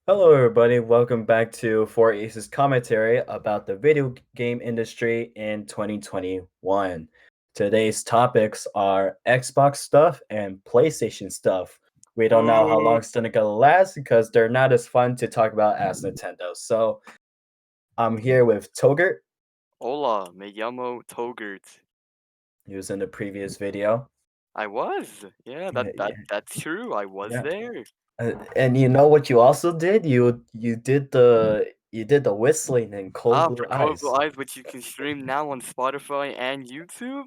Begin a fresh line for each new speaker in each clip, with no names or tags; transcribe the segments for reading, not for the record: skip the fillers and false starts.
Hello, everybody. Welcome back to Four Aces commentary about the video game industry in 2021. Today's topics are Xbox stuff and PlayStation stuff. We don't know how long it's gonna last because they're not as fun to talk about as Nintendo. So I'm here with Togurt,
Hola, me llamo Togurt.
who was in the previous video.
I was. Yeah,
Yeah,
that's true. I was
yeah.
there.
And you know what you also did? You did the whistling in Cold
Ah,
Blue
for Cold Blue
Eyes.
Eyes, which you can stream now on Spotify and YouTube?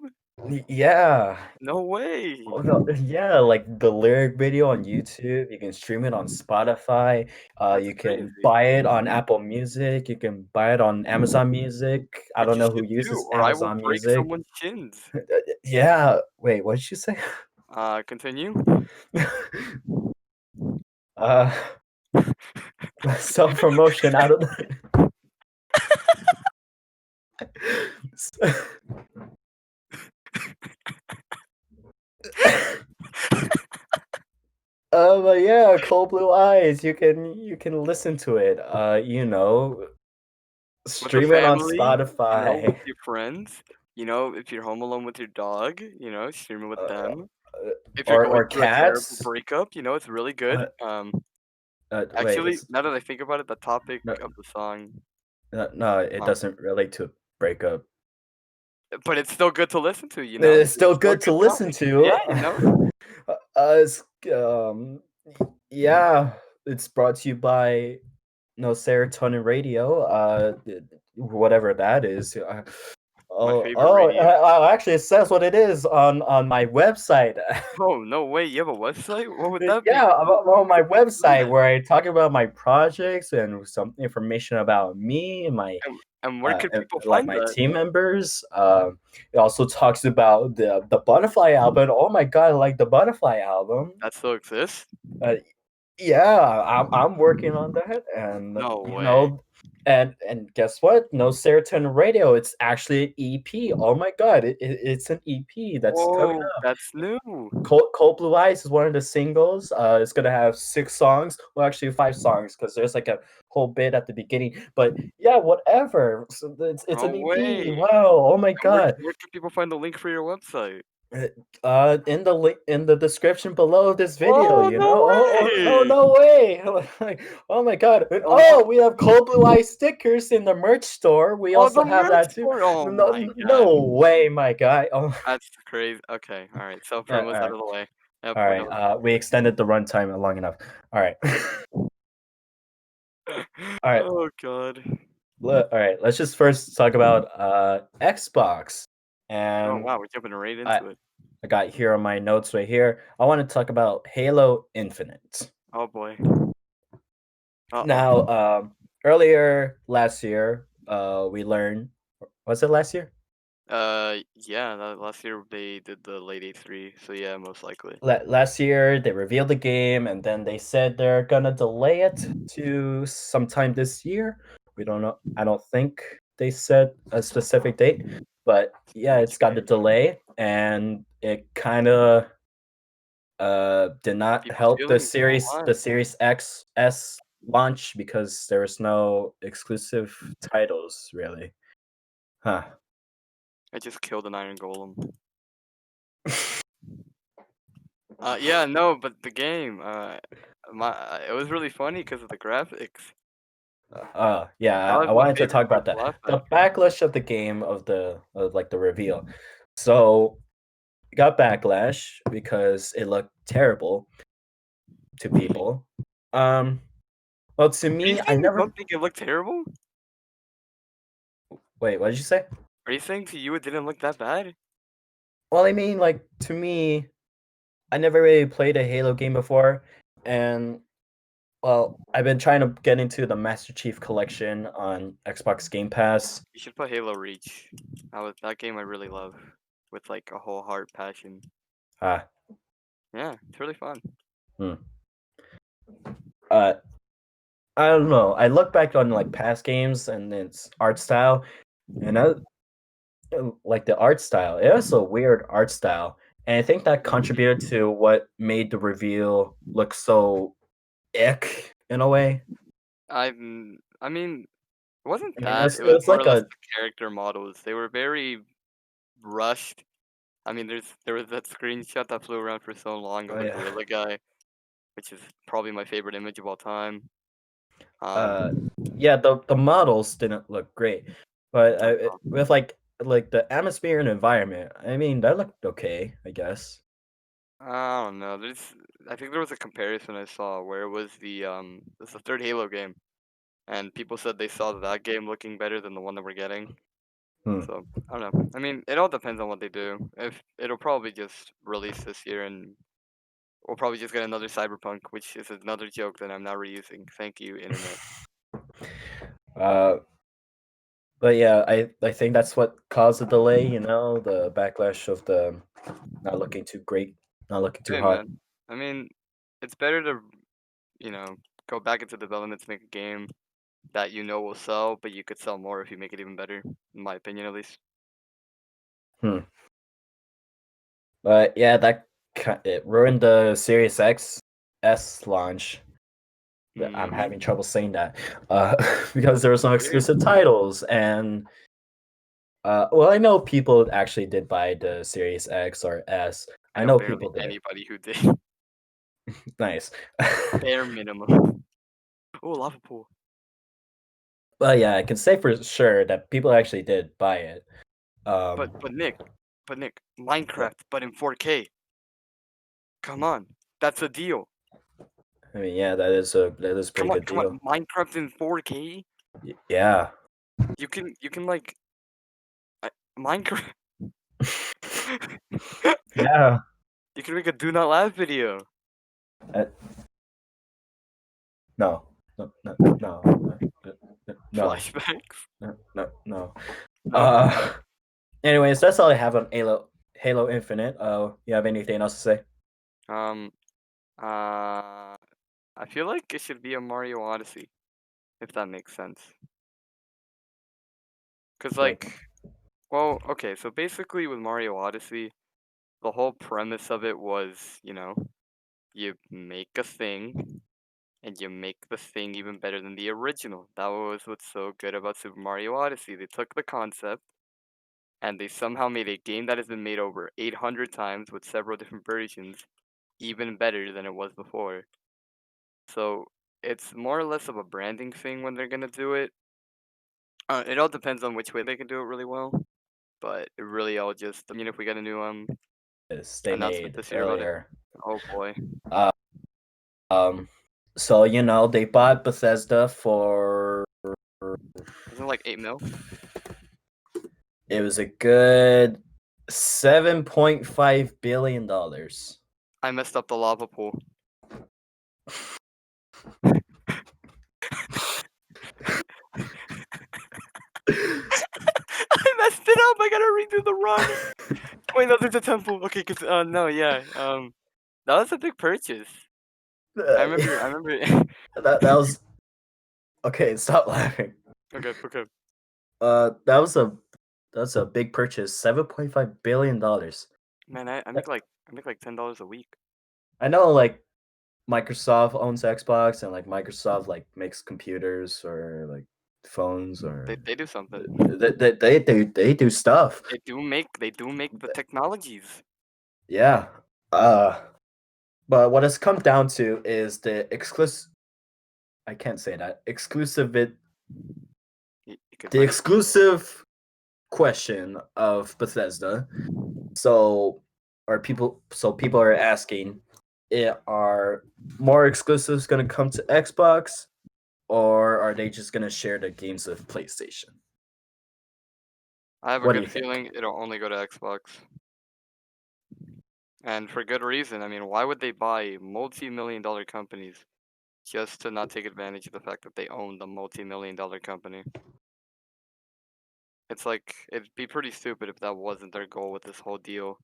Yeah.
No way.
Oh, no, yeah, like the lyric video on YouTube, you can stream it on Spotify,
That's
you can
crazy.
buy it on Apple Music, you can buy it on Amazon Music. I
But
don't
you
know who
should too,
uses
or I will
Amazon
break
Music.
someone's shins.
Yeah, wait, what did you say?
Continue.
Uh, self-promotion out of the but yeah, Cold Blue Eyes, you can listen to it,
With the
stream it on
family, with
Spotify.
your friends, if you're home alone with your dog, stream it with
Uh,
them.
uh,
If you're going
or
through a terrible
cats.
breakup, it's really good.
Uh, Wait,
Actually, now that I think about it, the topic
no,
of the song,
no, it
huh?
doesn't relate to breakup.
But it's still good to listen to, you know?
It's
It's
still
still a
good to
good
listen
topic.
to.
Yeah, you know?
It's, yeah, it's brought to you by no serotonin radio. Whatever that is.
My favorite radio.
Actually, it says what it is on my website.
Oh, no way, you have a website? What would that be?
Yeah, on my
Know
website
that.
where I talk about my projects and some information about me and my
And where could people
like
find
my
that?
team members. It also talks about the Butterfly album. Oh my god, I like the Butterfly album.
That still exists?
Uh, yeah, I'm working on that, and
No way.
and guess what? No Serotonin Radio. It's actually an EP. Oh my god, it's an EP that's coming
Whoa,
up.
that's new.
Cold Blue Eyes is one of the singles. It's gonna have 6 songs. Well, actually 5 songs because there's like a whole bit at the beginning. But yeah, whatever. So it's
No
an EP.
way.
Wow. Oh my
And
god.
where can people find the link for your website?
In the link in the description below of this video.
Oh,
You
no
know. Oh
way!
no way. Like, oh my god. And,
Oh,
oh, we have Cold Blue Eye stickers in the merch store. We
oh,
also
the
have
merch
that too.
store! Oh
No,
my god.
no way, my guy. Oh.
That's crazy. Okay, alright,
Yeah,
self-promo's
all
out
right.
of the way. Yep,
All
we're
right.
done.
We extended the runtime long enough. All right. All right.
Oh god.
All right. Let's just first talk about Xbox.
Oh,
And
wow, we're jumping right
I
into it.
I got here on my notes right here. I want to talk about Halo Infinite.
Oh boy.
Now,
Uh-oh.
earlier last year, we learned. Was it last year?
Yeah, last year they did the late A3, so yeah, most likely.
Last year they revealed the game, and then they said they're gonna delay it to sometime this year. We don't know. I don't think they said a specific date, but yeah, it's got a
2020.
delay, and it kind of did not
People's
help the
feelings? Oh
series
my.
the Series XS launch because there was no exclusive titles really. Huh.
I just killed an iron golem. Yeah, no, but the game, it was really funny because of the graphics. That
Yeah,
was
I
my
wanted to
favorite
talk
part
about
to
that.
laugh
The
at.
backlash of the game of like the reveal. So it got backlash because it looked terrible to people. Um, well, to
Are you
me, I
saying you
never.
don't think it looked terrible?
Wait, what did you say?
Are you saying to you it didn't look that bad?
Well, I mean, like to me, I never really played a Halo game before, and well, I've been trying to get into the Master Chief Collection on Xbox Game Pass.
You should play Halo Reach. That game I really love, with like a whole heart passion.
Ah,
Yeah, it's really fun.
hmm. Uh, I don't know. I look back on like past games and its art style, and I like the art style. It was a weird art style, and I think that contributed to what made the reveal look so ick in a way.
I mean, it wasn't
I mean,
that. It
it
was
was
more or
like
less
a
the character models. They were very rushed. I mean, there was that screenshot that flew around for so long of
oh
the
yeah.
gorilla guy, which is probably my favorite image of all time.
Uh,
Um,
yeah, the models didn't look great, but
uh,
with like the atmosphere and environment, I mean, that looked okay, I guess.
I don't know. I think there was a comparison I saw where it was the third Halo game, and people said they saw that game looking better than the one that we're getting.
Hmm.
So I don't know. I mean, it all depends on what they do. If it'll probably just release this year, and we'll probably just get another Cyberpunk, which is another joke that I'm not reusing. Thank you, internet.
Uh, but yeah, I think that's what caused the delay. You know, the backlash of the not looking too great, not looking too
Hey
hot.
man, I mean, it's better to go back into development to make a game that you know will sell, but you could sell more if you make it even better, in my opinion at least.
Hmm. But yeah, it ruined the Series X S launch. I'm
Mm-hmm.
having trouble saying that because there was no exclusive titles, and well, I know people actually did buy the Series X or S.
I
I
know
know
barely
people did.
anybody who did.
Nice.
Bare minimum. Oh, lava pool.
Well, yeah, I can say for sure that people actually did buy it.
But
Um,
but Nick, but Nick,
what?
Minecraft, but in 4K. Come on, that's a deal.
I mean, yeah, that is a pretty good
Come on,
deal.
Minecraft in 4K.
Yeah.
You can like Minecraft.
Yeah.
You can make a do not laugh video.
Uh, no. No. No. No. No.
Flashbacks.
No.
No.
Uh. Anyways, that's all I have on Halo Infinite. You have anything else to say?
Um. Uh. I feel like it should be a Mario Odyssey, if that makes sense. Cause
Like,
like, well, okay. So basically, with Mario Odyssey, the whole premise of it was, you make a thing and you make the thing even better than the original. That was what's so good about Super Mario Odyssey. They took the concept and they somehow made a game that has been made over 800 times with several different versions even better than it was before. So it's more or less of a branding thing when they're gonna do it. It all depends on which way they can do it really well, but it really all just. I mean, if we get a new
they
announcement
made
this year about it,
earlier.
oh boy,
Uh, um, so they bought Bethesda for
isn't it like 8 mil?
it was a good $7.5 billion.
I messed up the lava pool. I messed it up. I gotta redo the run. Wait, no, there's a temple. Okay, cause no, yeah, that was a big purchase.
Uh,
I remember.
that was okay. Stop laughing.
Okay, okay.
That was a that's a big purchase. $7.5 billion.
Man, I make like $10 a week.
I know, like Microsoft owns Xbox, and like Microsoft like makes computers or like phones or
They do something.
they do stuff.
They do make the technologies.
Yeah. Uh, but what it's come down to is the exclusive. I can't say that exclusive.
You could
The
find it.
exclusive question of Bethesda. So, people are asking, are more exclusives going to come to Xbox, or are they just going to share the games with PlayStation?
I have a
What do
good
you think?
feeling it'll only go to Xbox, and for good reason. I mean, why would they buy multi-million dollar companies just to not take advantage of the fact that they own the multi-million dollar company? It's like it'd be pretty stupid if that wasn't their goal with this whole deal.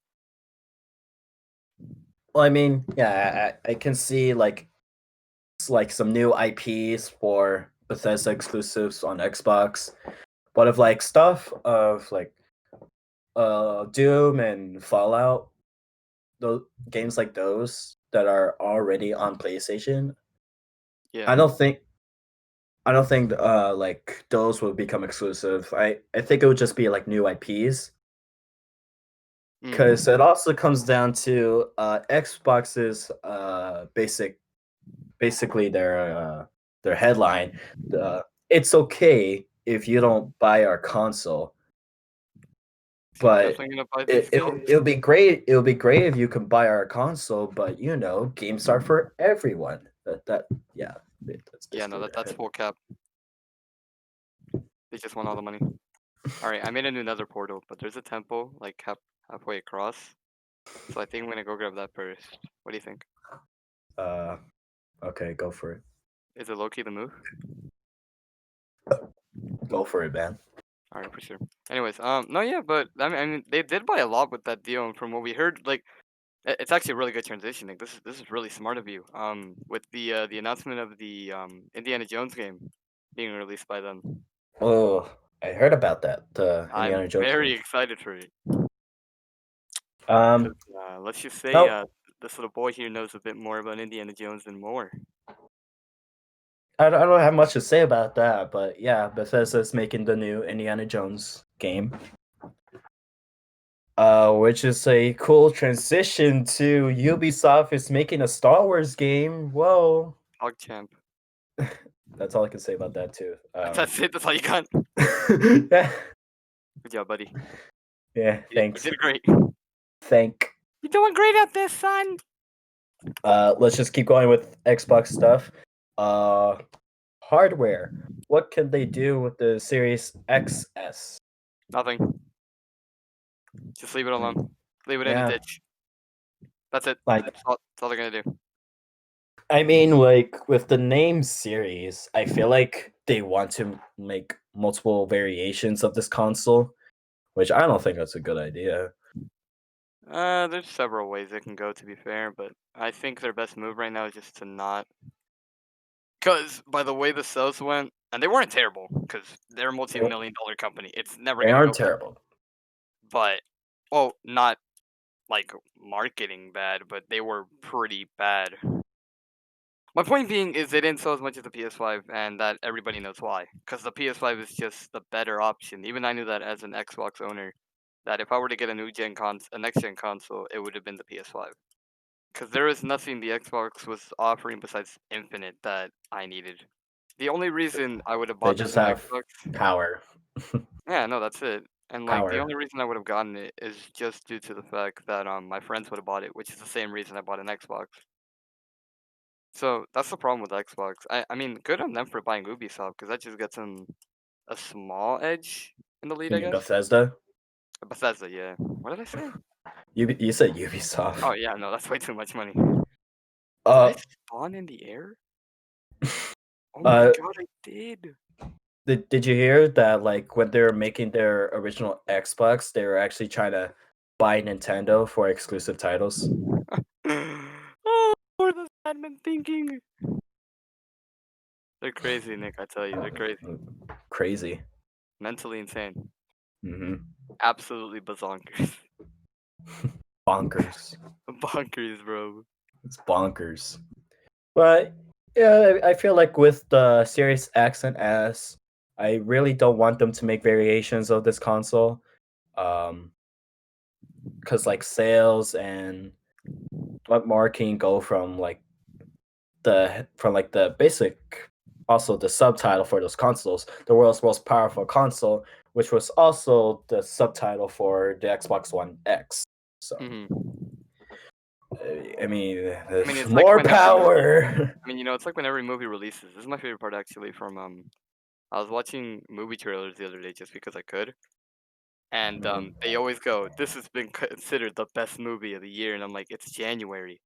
Well, I mean, yeah, I can see like like some new IPs for Bethesda exclusives on Xbox, but of like stuff of like Doom and Fallout, those games like those that are already on PlayStation,
Yeah.
I don't think like those will become exclusive. I think it would just be like new IPs because
Mm.
it also comes down to Xbox's basically their headline. It's okay if you don't buy our console,
So you're
but
definitely gonna buy these games?
it'll be great. It'll be great if you can buy our console, but you know, games are for everyone. That yeah, that's
Yeah, no,
basically their
that's full
headline.
cap. They just want all the money. All right, I made a new Nether portal, but there's a temple like halfway across. So I think I'm gonna go grab that first. What do you think?
Uh, okay, go for it.
Is it low key the move?
Go for it, man.
All right, for sure. Anyways, no, yeah, but I mean, they did buy a lot with that deal, and from what we heard, like, it's actually a really good transition. Like, this is really smart of you. With the announcement of the Indiana Jones game being released by them,
Oh, I heard about that. The
I'm
Indiana Jones
very
game.
excited for it. Cause
Um,
let's just say,
no,
this little boy here knows a bit more about Indiana Jones than more.
I don't have much to say about that, but yeah, Bethesda's making the new Indiana Jones game. Which is a cool transition to Ubisoft is making a Star Wars game. Whoa.
PogChamp.
That's all I can say about that too.
That's it. That's all you got.
Yeah,
Good job, buddy.
yeah,
You
thanks.
did great.
Thank.
You're doing great at this, son.
Let's just keep going with Xbox stuff. Uh, hardware. What can they do with the Series XS?
Nothing. Just leave it
Mm,
alone. Leave it in a
yeah,
ditch. That's it.
like
That's all they're gonna do.
I mean, like with the name series, I feel like they want to make multiple variations of this console, which I don't think that's a good idea.
There's several ways it can go, to be fair, but I think their best move right now is just to not. Cause by the way the sales went, and they weren't terrible, cause they're a
They, won't-
multi-million-dollar company. It's never
they
gonna go
aren't
bad.
terrible.
But, well, not like marketing bad, but they were pretty bad. My point being is they didn't sell as much as the PS5, and that everybody knows why. Because the PS5 is just the better option. Even I knew that as an Xbox owner, that if I were to get a next gen console, it would have been the PS5. Because there is nothing the Xbox was offering besides Infinite that I needed. The only reason I would have
They
bought this
just
on
have
Xbox,
power.
yeah, no, that's it. And like the
Power.
only reason I would have gotten it is just due to the fact that my friends would have bought it, which is the same reason I bought an Xbox. So that's the problem with Xbox. I mean, good on them for buying Ubisoft because that just gets them a small edge in the lead,
You
I
mean
guess.
Bethesda?
Bethesda, yeah. What did I say?
You said
Oh
Ubisoft.
yeah, no, that's way too much money. Did I
Uh,
spawn in the air? Oh my
uh,
god, I did.
did you hear that? Like when they were making their original Xbox, they were actually trying to buy Nintendo for exclusive titles.
Oh, what was admin thinking? They're crazy, Nick. I tell you, they're crazy.
Crazy.
Mentally insane.
Hmm.
Absolutely bazonkers.
Bonkers.
Bonkers, bro.
It's bonkers. But yeah, I feel like with the Series X and S, I really don't want them to make variations of this console. Um, because like sales and what more can you go from like the basic, also the subtitle for those consoles, the world's most powerful console, which was also the subtitle for the Xbox One X. So
Hmm.
I mean,
I mean, it's like
more
when every movie.
power.
I mean, it's like when every movie releases. This is my favorite part actually. From I was watching movie trailers the other day just because I could, and
Mhm.
they always go, "This has been considered the best movie of the year," and I'm like, "It's January.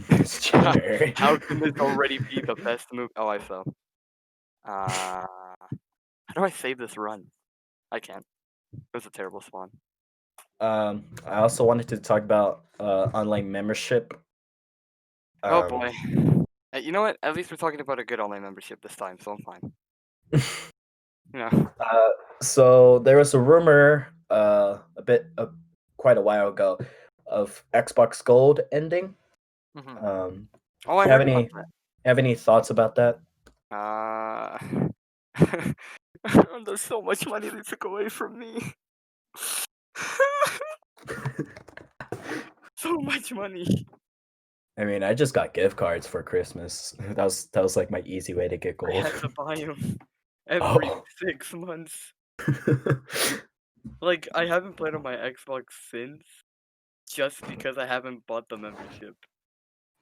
It's January.
How can this already be the best movie?" Oh, I fell. How do I save this run? I can't. It was a terrible spawn.
I also wanted to talk about online membership.
Oh boy.
Um,
You know what? At least we're talking about a good online membership this time, so I'm fine. You know.
Uh, so there was a rumor, quite a while ago, of Xbox Gold ending.
Hmm.
Um,
Oh, I
you have
heard about
any
that.
have any thoughts about that?
Uh, there's so much money they took away from me. So much money.
I mean, I just got gift cards for Christmas. That was like my easy way to get
I
gold.
had to buy them every
Oh.
6 months. Like, I haven't played on my Xbox since, just because I haven't bought the membership.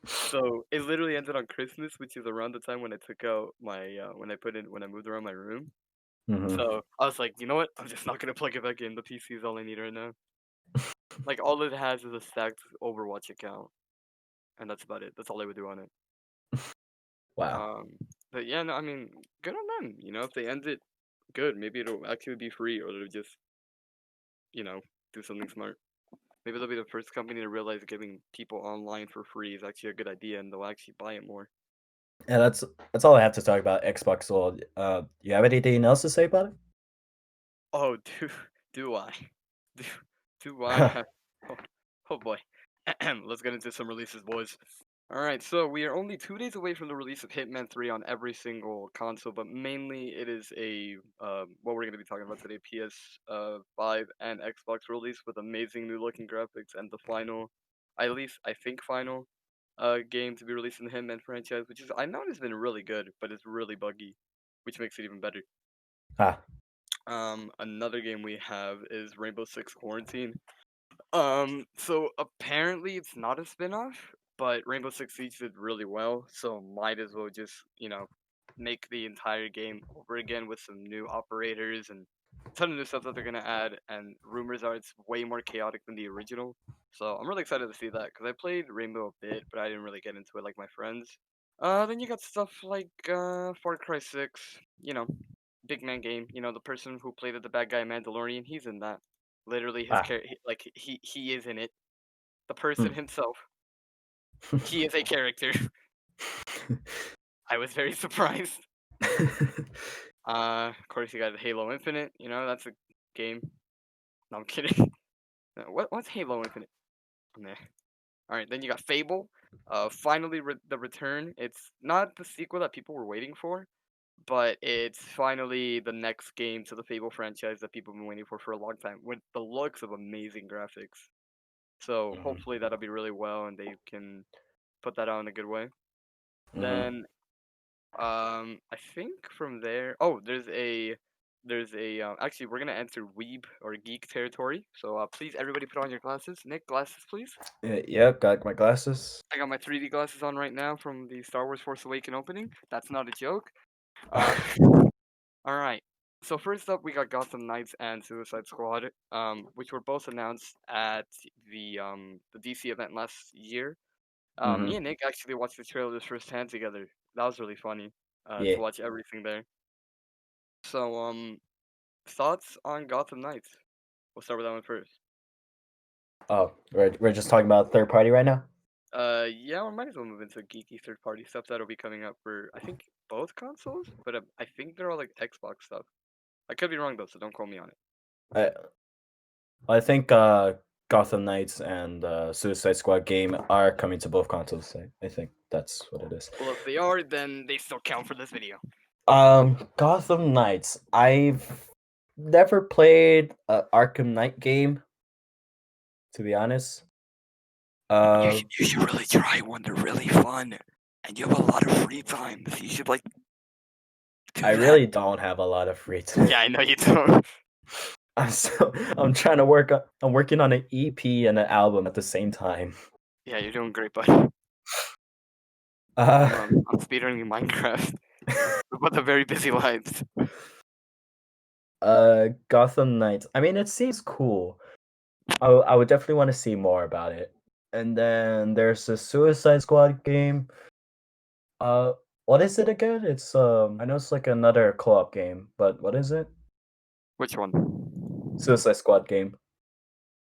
So it literally ended on Christmas, which is around the time when I took out my when I moved around my room.
Mhm.
So I was like, you know what? I'm just not gonna plug it back in. The PC is all I need right now. Like all it has is a stacked Overwatch account, and that's about it. That's all I would do on it.
Wow.
Um, but yeah, no, I mean, good on them. You know, if they end it good, maybe it'll actually be free, or they'll just you know do something smart. Maybe they'll be the first company to realize giving people online for free is actually a good idea, and they'll actually buy it more.
Yeah, that's all I have to talk about Xbox Gold. You have anything else to say about
Oh, do I? Do, do I
it?
have? Oh, oh boy. Let's get into some releases, boys. All right, so we are only 2 days away from the release of Hitman 3 on every single console, but mainly it is a what we're going to be talking about today: PS5 and Xbox release with amazing new looking graphics and the final, at least I think final, game to be released in the Hitman franchise, which is I know it's been really good, but it's really buggy, which makes it even better.
Ah.
Another game we have is Rainbow Six Quarantine. So apparently it's not a spin-off, but Rainbow Six Siege did really well, so might as well just, make the entire game over again with some new operators and a ton of new stuff that they're gonna add, and rumors are it's way more chaotic than the original. So I'm really excited to see that, because I played Rainbow a bit, but I didn't really get into it like my friends. Then you got stuff like Far Cry 6, big man game. The person who played the bad guy Mandalorian, he's in that. Literally, his
Ah.
character, like he is in it. The person
Hmm.
himself, he is a character. I was very surprised. Of course, you got Halo Infinite. That's a game. No, I'm kidding. What's Halo Infinite? Nah. All right, then you got Fable. Finally, the return. It's not the sequel that people were waiting for, but it's finally the next game to the Fable franchise that people have been waiting for a long time, with the looks of amazing graphics. So
Mhm.
hopefully that'll be really well, and they can put that out in a good way.
Mhm.
Then I think from there, oh, actually we're gonna enter weeb or geek territory. So please everybody put on your glasses. Nick, glasses please.
Yeah, got my glasses.
I got my 3D glasses on right now from the Star Wars Force Awakens opening. That's not a joke. Uh, all right. So first up, we got Gotham Knights and Suicide Squad, which were both announced at the DC event last year. Me
Mhm.
and Nick actually watched the trailers firsthand together. That was really funny. To
Yeah.
watch everything there. So thoughts on Gotham Knights? We'll start with that one first.
Oh, we're just talking about third party right now?
Yeah, we might as well move into geeky third party stuff that'll be coming up for I think both consoles, but I think they're all like Xbox stuff. I could be wrong though, so don't quote me on it.
I I think Gotham Knights and Suicide Squad game are coming to both consoles. I think that's what it is.
Well, if they are, then they still count for this video.
Gotham Knights. I've never played a Arkham Knight game, to be honest.
You
Uh,
should, you should really try one. They're really fun, and you have a lot of free time. So you should like do
I
that.
really don't have a lot of free time.
Yeah, I know you don't.
I'm trying to I'm working on an EP and an album at the same time.
Yeah, you're doing great, bud.
Uh,
I'm speedrunning Minecraft. With a very busy lives.
Gotham Knights. I mean, it seems cool. I would definitely want to see more about it. And then there's the Suicide Squad game. Uh, what is it again? It's I know it's like another co-op game, but what is it?
Which one?
Suicide Squad game.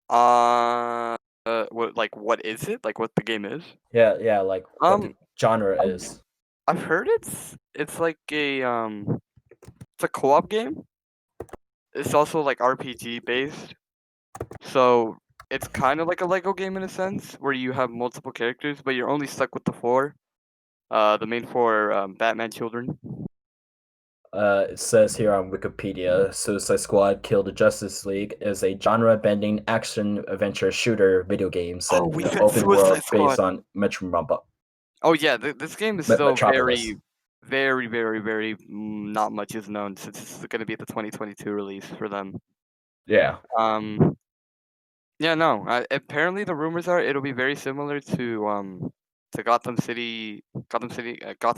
What is it? Like what the game is?
Yeah, yeah, like what
Um,
the genre
I
is.
I've heard it's like it's a co-op game. It's also like RPG based. So it's kind of like a Lego game in a sense, where you have multiple characters, but you're only stuck with the four. The main four Batman children.
It says here on Wikipedia, Suicide Squad Kill the Justice League is a genre-bending action-adventure shooter video game
Oh,
set in
we
the
said
open
Suicide
world based
Squad.
on
Oh yeah, this game is still
Metropolis.
very not much is known since it's going to be the 2022 release for them.
Yeah.
Um, yeah, no. Apparently, the rumors are it'll be very similar to Gotham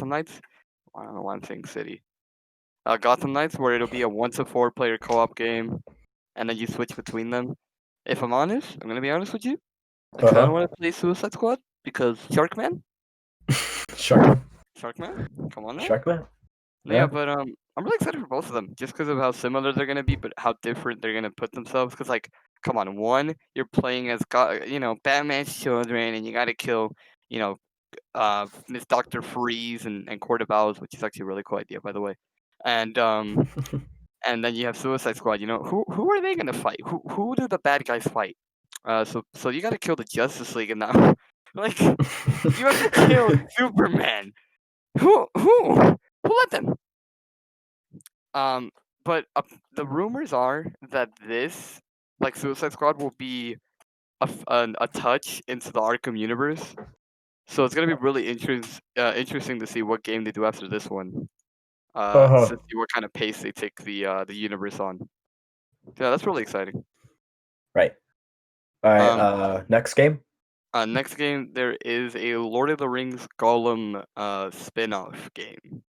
Knights. I don't know why I'm saying city. Gotham Knights, where it'll be a 1 to 4 player co-op game, and then you switch between them. If I'm honest, I'm gonna be honest with you. I kind of
Uh-huh.
want to play Suicide Squad because Sharkman,
Sharkman?
Sharkman, come on now.
Sharkman?
Yeah,
Yeah.
but I'm really excited for both of them, just because of how similar they're gonna be, but how different they're gonna put themselves. Because like, come on, one you're playing as Batman's children, and you gotta kill, you know, Miss Doctor Freeze and Court of Owls, which is actually a really cool idea, by the way. And and then you have Suicide Squad. You know, who are they gonna fight? Who do the bad guys fight? So you gotta kill the Justice League in that. Like, you have to kill Superman. Who let them? Um, but the rumors are that this, like Suicide Squad, will be a touch into the Arkham universe. So it's gonna be really interesting to see what game they do after this one. To
Uh-huh.
see what kind of pace they take the universe on. Yeah, that's really exciting.
Right. All right,
Um,
next game?
next game there is a Lord of the Rings Gollum spin-off game.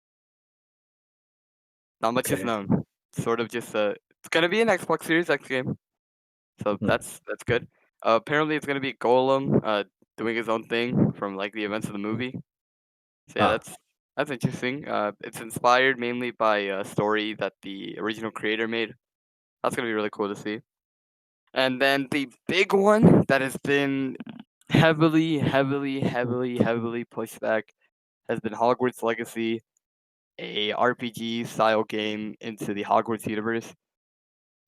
Not much is
Okay.
known. Sort of just it's gonna be an Xbox Series X game. So
Hmm.
that's good. Apparently, it's gonna be Golem doing his own thing from like the events of the movie. So yeah,
Huh.
that's interesting. It's inspired mainly by a story that the original creator made. That's gonna be really cool to see. And then the big one that has been heavily pushed back has been Hogwarts Legacy, a RPG style game into the Hogwarts universe.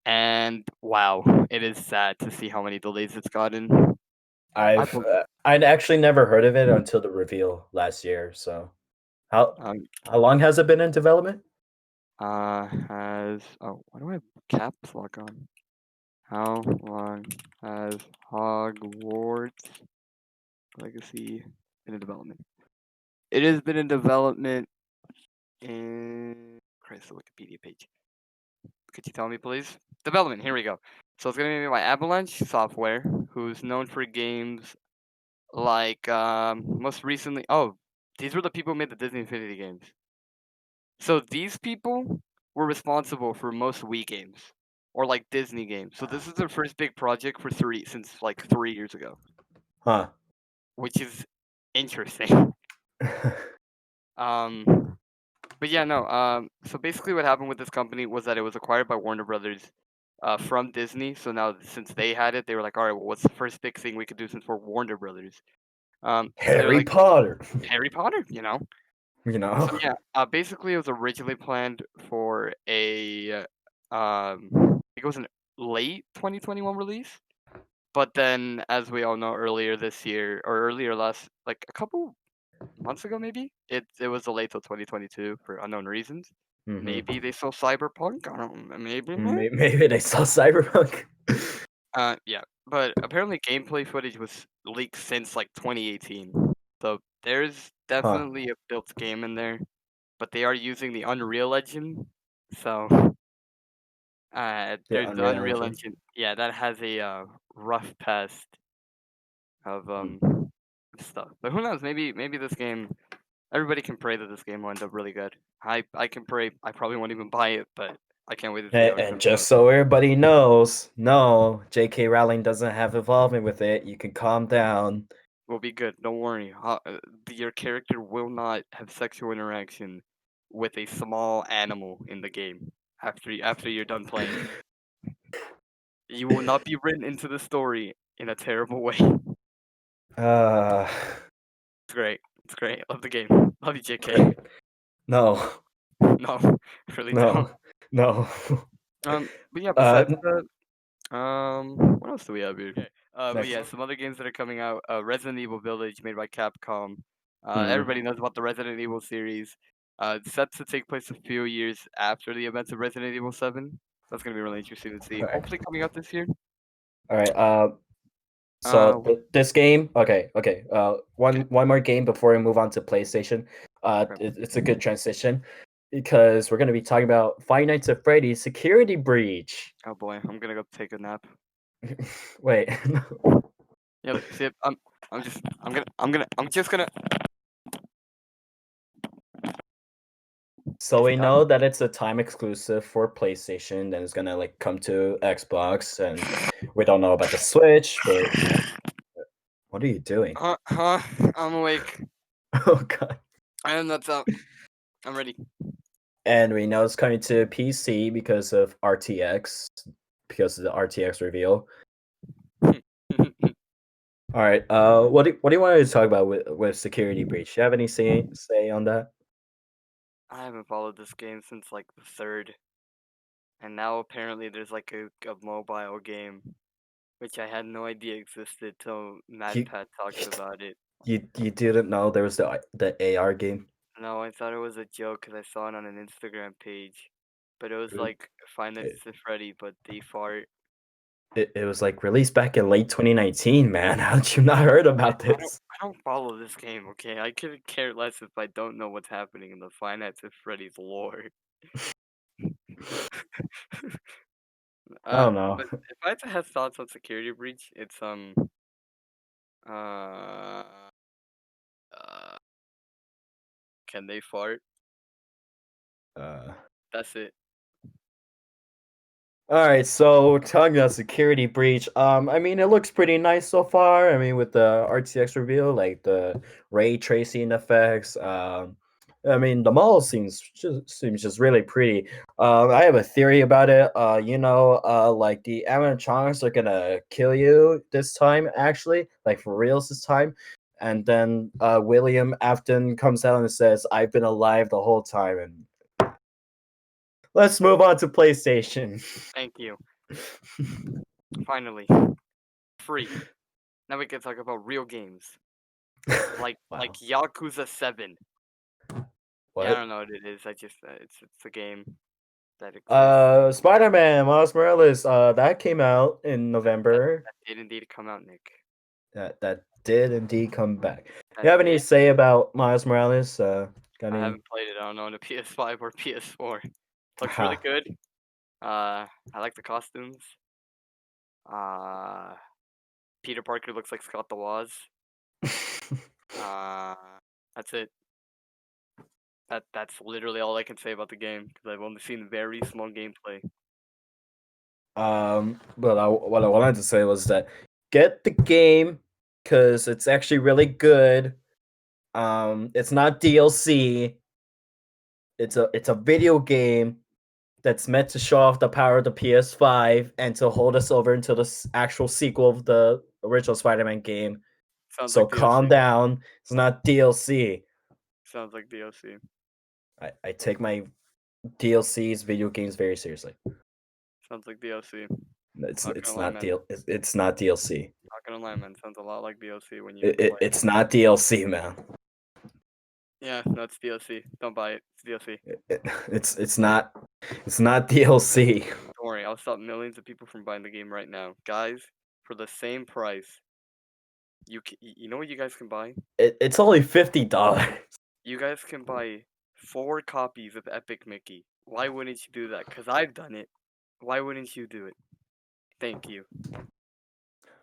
And wow, it is sad to see how many delays it's gotten. I
I've
bel
I'd actually never heard of it until the reveal last year. So how
um,
how long has it been in development?
has why do I have caps lock on? How long has Hogwarts Legacy been in development? It has been in development in Christ, the Wikipedia page. Could you tell me, please? Development. Here we go. So it's gonna be by Avalanche Software, who's known for games like most recently. Oh, these were the people who made the Disney Infinity games. So these people were responsible for most Wii games or like Disney games. So this is their first big project for three since like 3 years ago,
Huh.
which is interesting. Um, but yeah, no. So basically, what happened with this company was that it was acquired by Warner Brothers, from Disney. So now, since they had it, they were like, all right, well, what's the first big thing we could do since we're Warner Brothers? So they were
Harry
like,
Potter.
Harry Potter, you know.
You know?
So yeah, basically, it was originally planned for I think it was an late 2021 release. But then, as we all know, earlier this year or earlier last, like a couple months ago, maybe it was delayed till 2022 for unknown reasons.
Mhm.
Maybe they saw Cyberpunk. I don't. Maybe.
Maybe they saw Cyberpunk.
Yeah. But apparently, gameplay footage was leaked since like 2018. So there's
Huh.
definitely a built game in there, but they are using the Unreal Engine. So
The
there's the
Unreal
Unreal
Engine.
Engine. Yeah, that has a rough past of
Hmm.
stuff. But who knows? Maybe this game. Everybody can pray that this game will end up really good. I can pray. I probably won't even buy it, but I can't wait to see how it
And
comes
just
out.
so everybody knows, no, J.K. Rowling doesn't have involvement with it. You can calm down.
We'll be good. Don't worry. Your character will not have sexual interaction with a small animal in the game after you're done playing. You will not be written into the story in a terrible way. It's
Uh,
great. It's great. I love the game. Love you, JK.
No,
No, I really
no,
don't.
no.
But yeah,
uh,
besides that, what else do we have here? Okay. But
next.
yeah, some other games that are coming out. Resident Evil Village, made by Capcom.
Hmm.
Everybody knows about the Resident Evil series. It's set to take place a few years after the events of Resident Evil 7. That's gonna be really interesting to see.
All right,
Hopefully coming out this year.
all right. So
Uh,
this game, okay, okay.
okay.
One more game before we move on to PlayStation.
Okay.
It's a good transition because we're gonna be talking about Five Nights at Freddy's Security Breach.
Oh boy, I'm gonna go take a nap.
Wait,
Yep. See, I'm just gonna.
so
Is he
we
done?
know that it's a time exclusive for PlayStation, then it's gonna like come to Xbox, and we don't know about the Switch, but what are you doing?
Huh? I'm awake.
Oh god.
I am nuts out. I'm ready.
And we know it's coming to PC because of RTX, because of the RTX reveal. All right. What do you want to talk about with Security Breach? Do you have any say on that?
I haven't followed this game since like the third, and now apparently there's like a mobile game, which I had no idea existed till
You
MadPat talked about it.
you didn't know there was the AR game?
No, I thought it was a joke because I saw it on an Instagram page, but it was
It,
like Five Nights at Freddy, but they fart.
it was like released back in late 2019, man. How did you not heard about
I don't
this?
I don't follow this game. Okay, I could care less if I don't know what's happening in the Five Nights at Freddy's lore.
I don't know.
But if I had to have thoughts on Security Breach, it's uh, uh can they fart?
Uh,
That's it.
All right, so talking about Security Breach, I mean it looks pretty nice so far. I mean with the RTX reveal, like the ray tracing effects, I mean the model seems just really pretty. I have a theory about it. Like the animatronics are gonna kill you this time, actually, like for reals this time. And then William Afton comes out and says, "I've been alive the whole time." And let's move on to PlayStation.
Thank you. Finally, free. Now we can talk about real games, like
Wow.
Yakuza 7. Yeah, I
What?
don't know what it is. I just it's a game that exists.
Spider-Man Miles Morales, that came out in
That
November.
that did indeed come out, Nick.
That did indeed come back. You
That
have any to
did.
say about Miles Morales? Got
I
any?
haven't played it. I don't know on a PS5 or PS4. Looks really
Ha.
good. I like the costumes. Uh, Peter Parker looks like Scott the Woz. Uh, that's it. That's literally all I can say about the game because I've only seen very small gameplay.
But what I wanted to say was that get the game because it's actually really good. It's not DLC. It's a video game that's meant to show off the power of the PS5 and to hold us over until the actual sequel of the original Spider-Man game.
Sounds
So
like
calm
DLC.
down. It's not DLC.
Sounds like DLC.
I take my DLCs, video games, very seriously.
Sounds like DLC.
It's
Not gonna
it's
lie,
not
man.
it's not DLC.
Not gonna lie, man. Sounds a lot like DLC when you play it.
It's not DLC, man.
Yeah, no, it's DLC. Don't buy it. It's DLC.
It's not DLC.
Don't worry, I'll stop millions of people from buying the game right now, guys. For the same price, you know what you guys can buy?
It's only $50.
You guys can buy 4 copies of Epic Mickey. Why wouldn't you do that? Cause I've done it. Why wouldn't you do it? Thank you.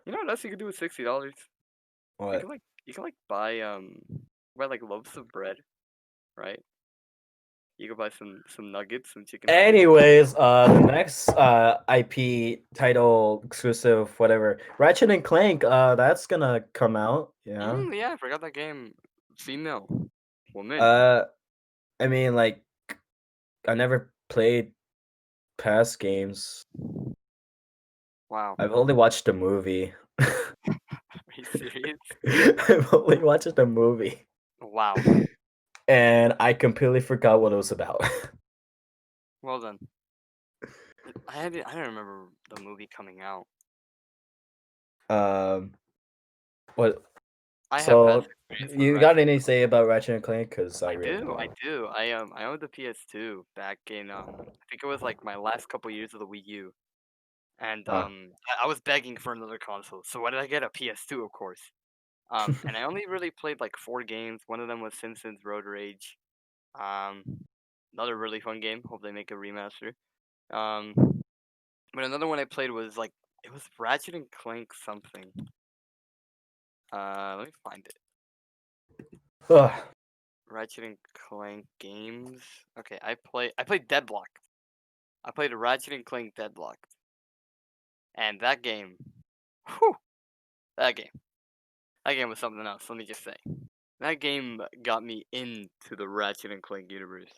You know what else you could do with $60? You
What?
can buy like loaves of bread, right? You could buy some nuggets, some chicken nuggets.
Anyways, the next IP title exclusive, whatever, Ratchet and Clank, that's gonna come out. Yeah.
Yeah, I forgot that game. Female, woman.
Uh, I mean, like, I never played past games.
Wow.
I've only watched the movie.
Are you serious?
I've only watched the movie.
Wow.
and I completely forgot what it was about.
Well done. I don't remember the movie coming out.
um, what?
I have past
So
experience with
you got
Ratchet.
any say about Ratchet and Clank? Because I
I
really
do, I
don't.
do. I owned the PS2 back in I think it was like my last couple years of the Wii U, and
Huh.
I was begging for another console. So what did I get? A PS2, of course. And I only really played like 4 games. One of them was Simpsons Road Rage. Um, Another really fun game. Hope they make a remaster. Um, but another one I played was like it was Ratchet and Clank something. Let me find it.
Ugh.
Ratchet and Clank games. Okay, I played Deadlocked. I played Ratchet and Clank Deadlocked, and that game, whew, that game, that game was something else. Let me just say, that game got me into the Ratchet and Clank universe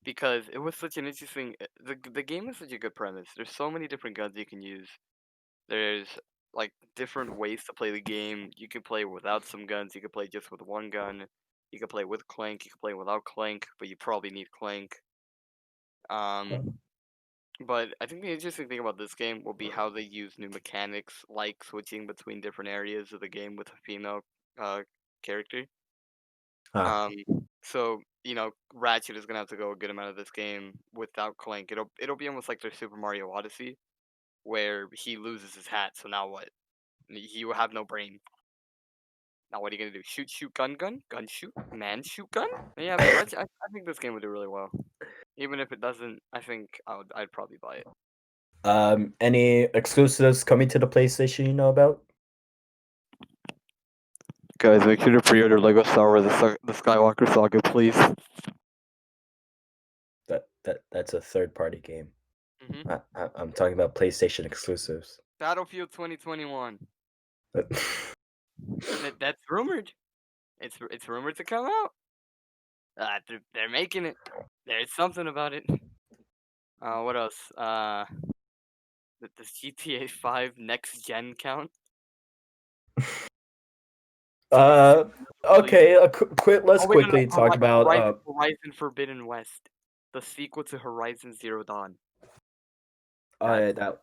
because it was such an interesting. The game is such a good premise. There's so many different guns you can use. There's like different ways to play the game. You can play without some guns. You can play just with one gun. You can play with Clank. You can play without Clank, but you probably need Clank. Um, But I think the interesting thing about this game will be how they use new mechanics, like switching between different areas of the game with a female uh, character.
Huh.
Um, so Ratchet is gonna have to go a good amount of this game without Clank. It'll be almost like their Super Mario Odyssey, where he loses his hat. So now what? He will have no brain. Now what are you gonna do? Shoot, shoot, gun, gun, gun, shoot, man, shoot, gun. Yeah, but Ratchet, I think this game would do really well. Even if it doesn't, I think I'd probably buy it.
Any exclusives coming to the PlayStation you know about?
Guys, make sure to pre-order Lego Star Wars: The Skywalker Saga, please.
That's a third party game.
Hmm.
I'm talking about PlayStation exclusives.
Battlefield 2021.
But-
That's rumored. It's rumored to come out. They're making it. There's something about it. What else? Does GTA 5 next gen count?
uh,
Releasing.
okay. Let's
Oh wait, no, no.
quickly talk about
Horizon Forbidden West, the sequel to Horizon Zero Dawn. That's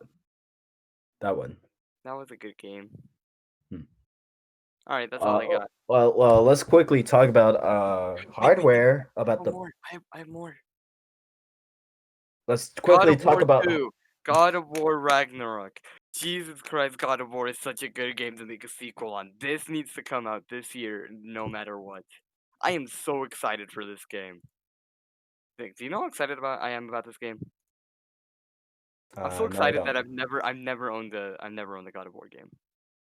that one.
that was a good game.
Hmm.
All right, that's all
Uh,
I got.
let's quickly talk about
Wait.
hardware.
I
About
have
the
more. I have more.
Let's
God
quickly
of
talk
War
about
2. God of War Ragnarok. Jesus Christ, God of War is such a good game to make a sequel on. This needs to come out this year, no matter what. I am so excited for this game. Do you know how excited I am about this game? I'm so
no, I
excited that
don't.
I've never owned the God of War game.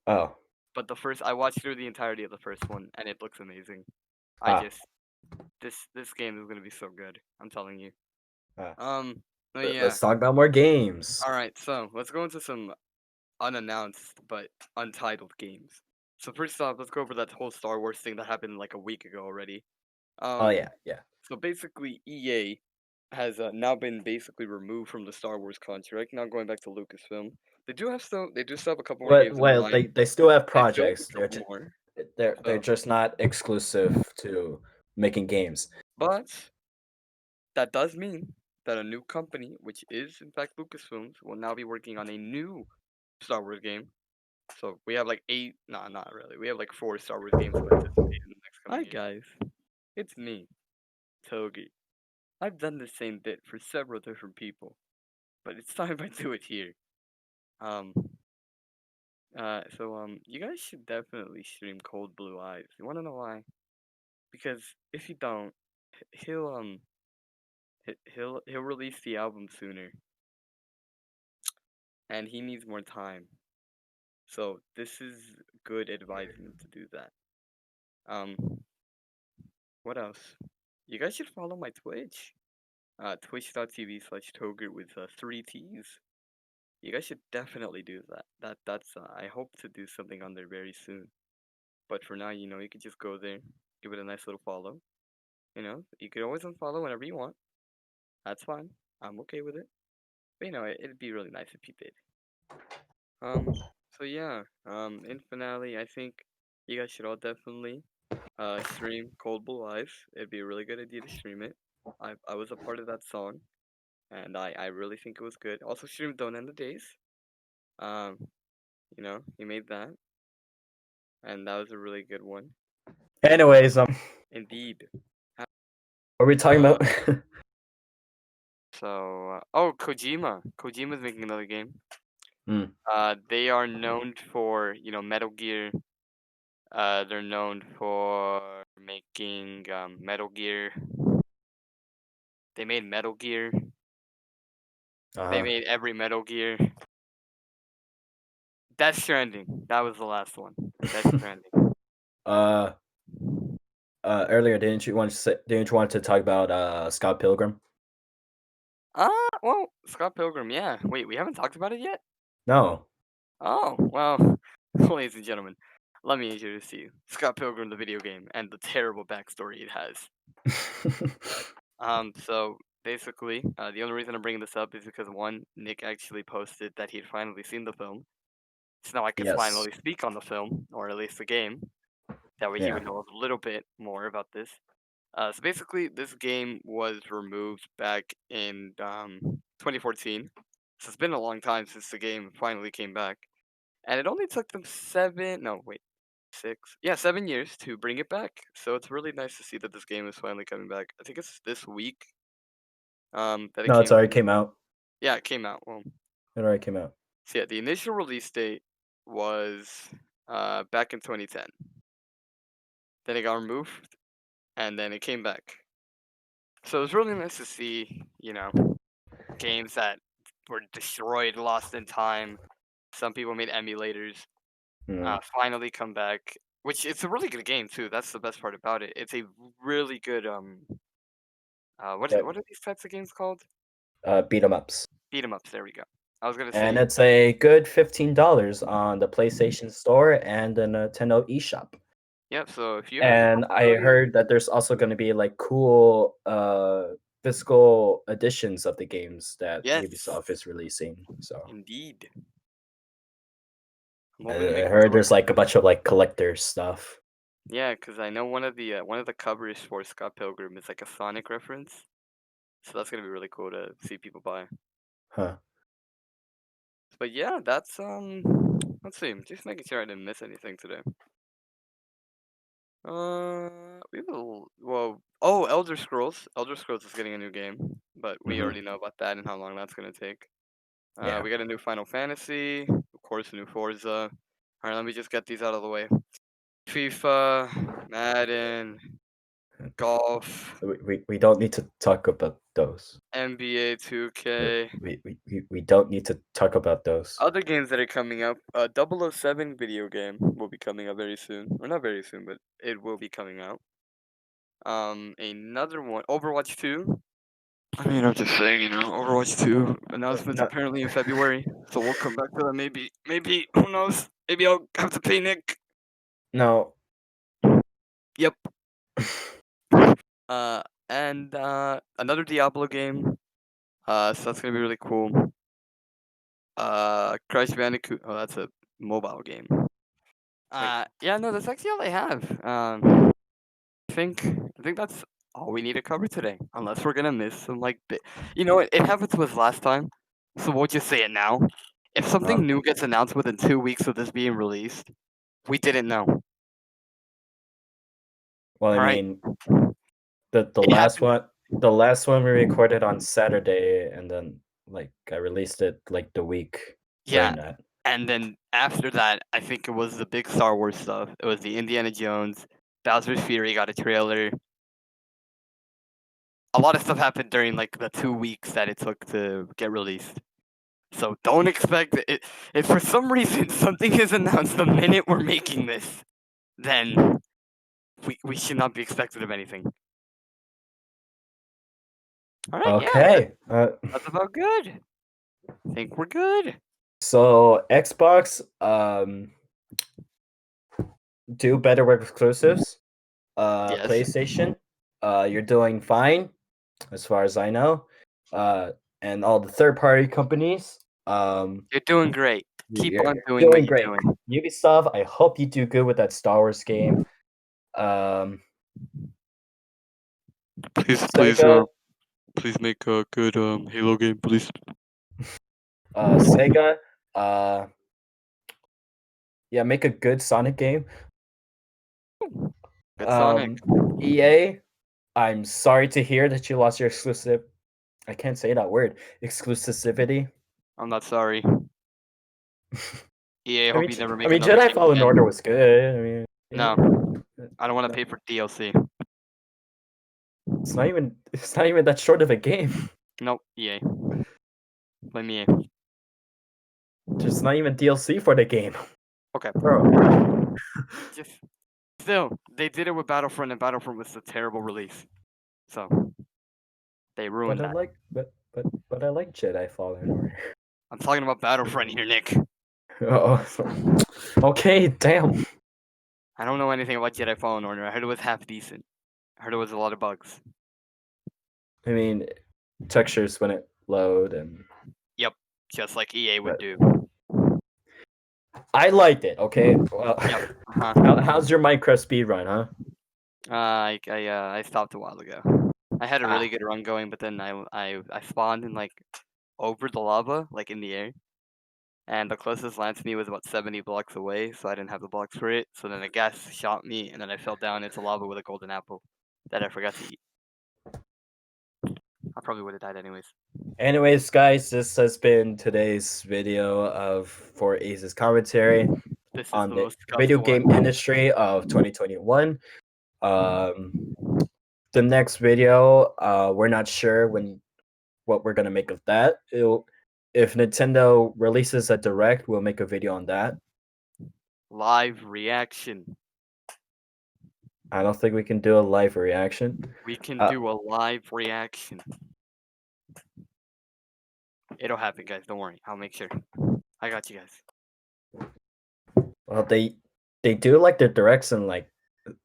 Oh,
But I watched through the entirety of the first one, and it looks amazing. I
ah,
just this game is gonna be so good. I'm telling you.
ah.
Oh yeah.
Let's talk about more games.
All right, so let's go into some unannounced but untitled games. So first off, let's go over that whole Star Wars thing that happened like a week ago already.
Oh
Um,
yeah, yeah.
so basically, EA has now been basically removed from the Star Wars contract. Now going back to Lucasfilm, they do still have a couple more
Well,
games in the
well,
line.
they still have
They still have
projects.
a couple more.
They're
So,
just not exclusive to making games.
but that does mean that a new company, which is in fact Lucasfilms, will now be working on a new Star Wars game. So we have like eight, nah, not really. We have like 4 Star Wars games to anticipate in the next coming years. Hi guys, it's me, Togurt. I've done the same bit for several different people, but it's time I do it here. Um, you guys should definitely stream Cold Blue Eyes. You wanna know why? Because if you don't, he'll he'll release the album sooner, and he needs more time. So this is good advisement to do that. Um, what else? You guys should follow my Twitch. Twitch.tv/Togurt with 3 T's. You guys should definitely do that. That's I hope to do something on there very soon. But for now, you could just go there, give it a nice little follow. You could always unfollow whenever you want. That's fine. I'm okay with it. But it'd be really nice if you did. Um, so yeah. In finale, I think you guys should all definitely Stream Cold Blue Eyes. It'd be a really good idea to stream it. I was a part of that song, and I really think it was good. Also stream Don't End the Days. Um, he made that, and that was a really good one.
Anyways,
Indeed.
what are we talking
Uh,
about?
oh, Kojima. Kojima's making another game.
Hmm.
They are known for, Metal Gear. They're known for making Metal Gear. They made Metal Gear. They
Uh-huh.
made every Metal Gear. Death Stranding. That was the last one. Death Stranding.
uh, earlier, didn't you want to talk about Scott Pilgrim?
Well, Scott Pilgrim. Yeah. Wait, we haven't talked about it yet.
No.
Oh, well, ladies and gentlemen, let me introduce to you Scott Pilgrim, the video game, and the terrible backstory it has. So basically, the only reason I'm bringing this up is because one, Nick actually posted that he'd finally seen the film, so now I could
Yes.
finally speak on the film, or at least the game. That way, he
Yeah.
would know a little bit more about this. So basically, this game was removed back in 2014. So it's been a long time since the game finally came back, and it only took them 7 years to bring it back. So it's really nice to see that this game is finally coming back. I think it's this week that it
No, it's
came.
already came out.
Yeah, it came out. Well,
It already came out.
so yeah, the initial release date was back in 2010. Then it got removed, and then it came back. So it was really nice to see, games that were destroyed, lost in time. Some people made emulators,
Mm.
finally come back. Which it's a really good game too. That's the best part about it. It's a really good
Yep.
what are these types of games called?
Beat 'em ups.
Beat 'em ups. There we go. I was gonna
And
say
it's a good $15 on the PlayStation Store and the Nintendo eShop.
yep. So if you have the
And I
possibility,
heard that there's also going to be like cool physical editions of the games that
yes,
Ubisoft is releasing. So
indeed. I'm
I
hoping to make
I
it to
heard
like
there's like a bunch of like collector stuff.
yeah, because I know one of the covers for Scott Pilgrim is like a Sonic reference. So that's gonna be really cool to see people buy.
Huh.
But yeah, that's let's see, just making sure I didn't miss anything today. We will. Well, oh, Elder Scrolls. Elder Scrolls is getting a new game, but we
Hmm.
already know about that and how long that's gonna take.
Yeah.
We got a new Final Fantasy, of course, a new Forza. All right, let me just get these out of the way. FIFA, Madden, golf,
We don't need to talk about those.
NBA
Uh,
2K.
we don't need to talk about those.
Other games that are coming up, 007 video game will be coming up very soon. Or not very soon, but it will be coming out. Another one, Overwatch 2. I mean, I'm just saying, Overwatch 2 announcements
No,
apparently in February, so we'll come back to that maybe, who knows? Maybe I'll have to pay Nick.
no.
Yep. And another Diablo game. So that's gonna be really cool. Crash Bandicoot. Oh, that's a mobile game.
Wait.
Yeah, no, that's actually all I have. I think that's all we need to cover today, unless we're gonna miss some like bit. You know, it happened to us last time, so we'll just say it now. If
Huh?
something new gets announced within 2 weeks of this being released, we didn't know.
Well, I
All right,
mean, the
it
last
happened.
one, the last one we recorded on Saturday, and then like I released it like the week
Yeah,
during that.
and then after that, I think it was the big Star Wars stuff. It was the Indiana Jones, Bowser's Fury got a trailer. A lot of stuff happened during like the 2 weeks that it took to get released. So don't expect it. If for some reason something is announced the minute we're making this, then we should not be expected of anything. All right, yeah,
Okay.
that's about good. I think we're good.
So Xbox do better with exclusives.
Yes,
PlayStation, you're doing fine as far as I know. Uh, and all the third party companies,
you're doing great. Keep
you're
on doing what
doing
you're
great.
doing.
Ubisoft, I hope you do good with that Star Wars game. Um,
Please,
Sega,
please make a good Halo game, please.
Sega, uh, yeah, make a good Sonic game.
Good Sonic.
EA, I'm sorry to hear that you lost your exclusive. I can't say that word. Exclusivity.
I'm not sorry. EA, I
I mean,
hope you never
I
make
mean,
another
Jedi
game
Fallen Order
again.
was good. I mean,
No, I don't want to
no,
pay for DLC.
it's not even that short of a game.
Nope, EA. Blame EA.
There's not even DLC for the game,
Okay.
bro.
Just still, they did it with Battlefront, and Battlefront was a terrible release. So they
But
ruined
I
that.
like, but I like Jedi Fallen Order.
I'm talking about Battlefront here, Nick.
Oh, okay, damn.
I don't know anything about Jedi Fallen Order. I heard it was half decent. I heard it was a lot of bugs.
I mean, textures when it load and.
Yep, just like EA would
But
do.
I liked it. Okay, well,
Yep. Uh-huh.
how's your Minecraft speedrun, huh?
I stopped a while ago. I had a really
Ah,
good run going, but then I spawned in like over the lava, like in the air, and the closest land to me was about 70 blocks away, so I didn't have the blocks for it. So then a gas shot me, and then I fell down into lava with a golden apple that I forgot to eat. I probably would have died anyways.
anyways, guys, this has been today's video of For Ace's commentary
This is
on
the
the
most scuffed
video
one.
game industry of 2021. Um, the next video, we're not sure what we're gonna make of that. If Nintendo releases a direct, we'll make a video on that.
Live reaction.
I don't think we can do a live reaction.
We can
Uh,
do a live reaction. It'll happen, guys. Don't worry. I'll make sure. I got you guys.
well, they do like the directs in like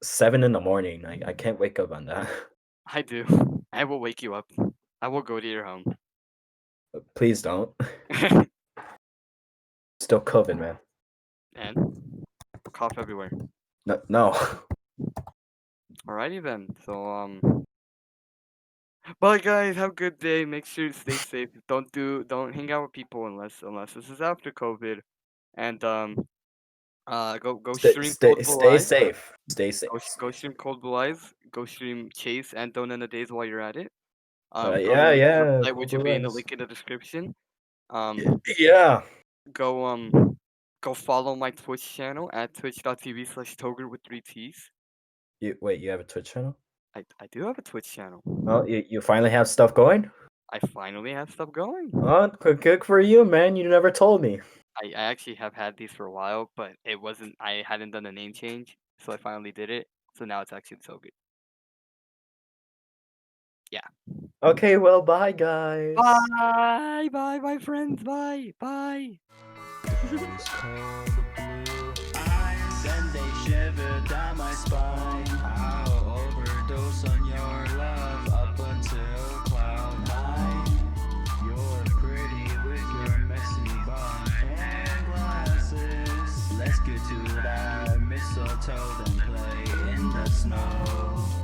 7 in the morning. I can't wake up on that.
I do. I will wake you up. I will go to your home.
Please don't. Still COVID, man.
And cough everywhere.
No, no.
Alrighty then. So bye guys, have a good day. Make sure to stay safe. Don't hang out with people unless this is after COVID. And go stream Cold Blue
Stay
Eyes.
safe. Stay safe.
Go stream Cold Blue Eyes. Go stream Chase and Don't End the Days while you're at it. Go to
Yeah,
Nick's
yeah.
website,
Cool
which will be in the
Blue
link in the description.
Yeah.
Go go follow my Twitch channel at twitch.tv/Togurt with 3 T's.
You have a Twitch channel?
I do have a Twitch channel.
Oh, you finally have stuff going?
I finally have stuff going.
Oh, good for you, man. You never told me.
I actually have had these for a while, but I hadn't done a name change, so I finally did it. So now it's actually so good. Yeah.
Okay, well, bye, guys.
Bye, friends. Bye.
It's called the blue eyes, and they shiver down my spine. I'll overdose on your love up until cloud nine. You're pretty with your messy bun and glasses. Let's get to that mistletoe and play in the snow.